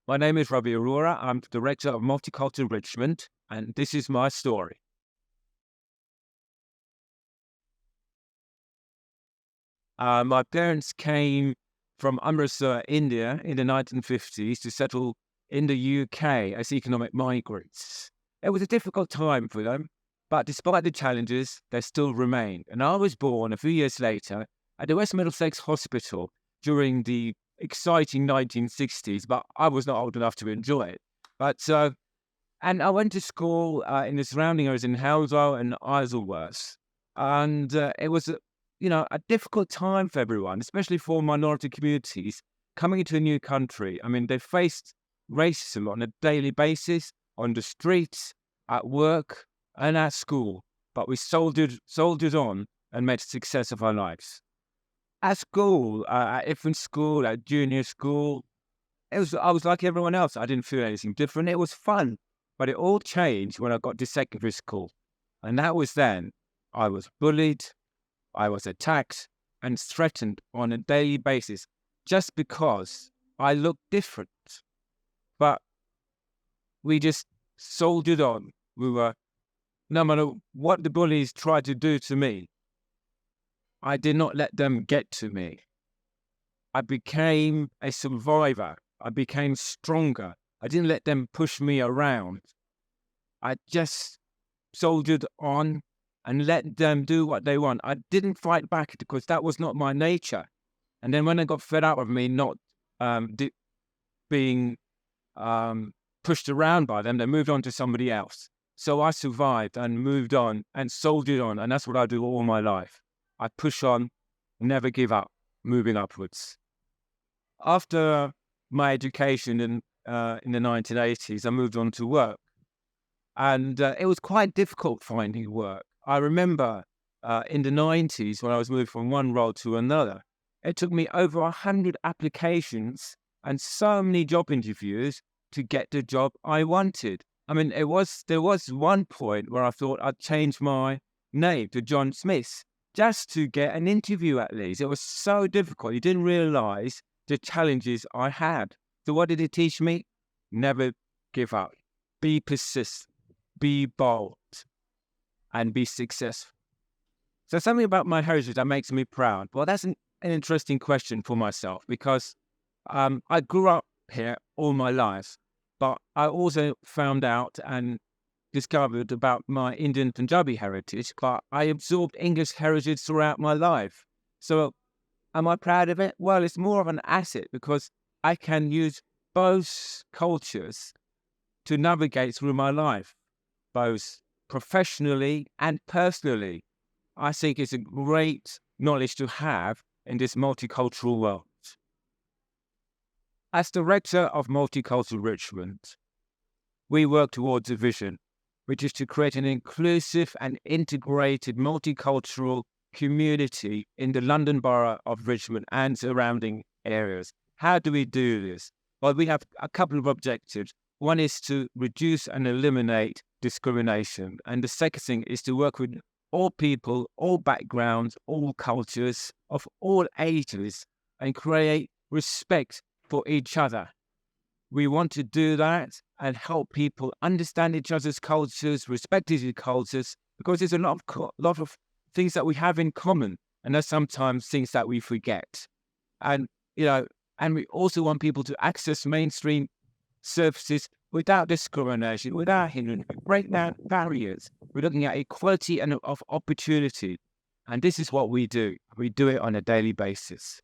My name is Ravi. I'm the director of Multicultural Richmond, and this is my story. My parents came from Amritsar, India, in the 1950s to settle in the UK as economic migrants. It was a difficult time for them, but despite the challenges, they still remained. And I was born a few years later at the West Middlesex Hospital during the exciting 1960s, but I was not old enough to enjoy it. And I went to school in the surrounding areas in Hounslow and Isleworth. And it was, a difficult time for everyone, especially for minority communities coming into a new country. I mean, they faced racism on a daily basis, on the streets, at work, and at school. But we soldiered on and made a success of our lives. At school, at infant school, at junior school, I was like everyone else. I didn't feel anything different. It was fun. But it all changed when I got to secondary school. And that was then. I was bullied, I was attacked and threatened on a daily basis just because I looked different. But we just soldiered on. No matter what the bullies tried to do to me, I did not let them get to me. I became a survivor. I became stronger. I didn't let them push me around. I just soldiered on and let them do what they want. I didn't fight back because that was not my nature. And then when they got fed up of me not being pushed around by them, they moved on to somebody else. So I survived and moved on and soldiered on. And that's what I do all my life. I push on, never give up, moving upwards. After my education in the 1980s, I moved on to work. And it was quite difficult finding work. I remember in the 90s when I was moving from one role to another, it took me over 100 applications and so many job interviews to get the job I wanted. I mean, there was one point where I thought I'd change my name to John Smith just to get an interview at least. It was so difficult. You didn't realize the challenges I had. So what did it teach me? Never give up. Be persistent. Be bold. And be successful. So something about my heritage that makes me proud. Well, that's an interesting question for myself because I grew up here all my life, but I also found out and discovered about my Indian Punjabi heritage, but I absorbed English heritage throughout my life. So am I proud of it? Well, it's more of an asset because I can use both cultures to navigate through my life, both professionally and personally. I think it's a great knowledge to have in this multicultural world. As director of Multicultural Richmond, we work towards a vision, which is to create an inclusive and integrated multicultural community in the London Borough of Richmond and surrounding areas. How do we do this? Well, we have a couple of objectives. One is to reduce and eliminate discrimination. And the second thing is to work with all people, all backgrounds, all cultures, of all ages, and create respect for each other. We want to do that and help people understand each other's cultures, respect each other's cultures, because there's a lot of things that we have in common, and there's sometimes things that we forget. And we also want people to access mainstream services without discrimination, without hindrance, break down barriers. We're looking at equality and of opportunity. And this is what we do. We do it on a daily basis.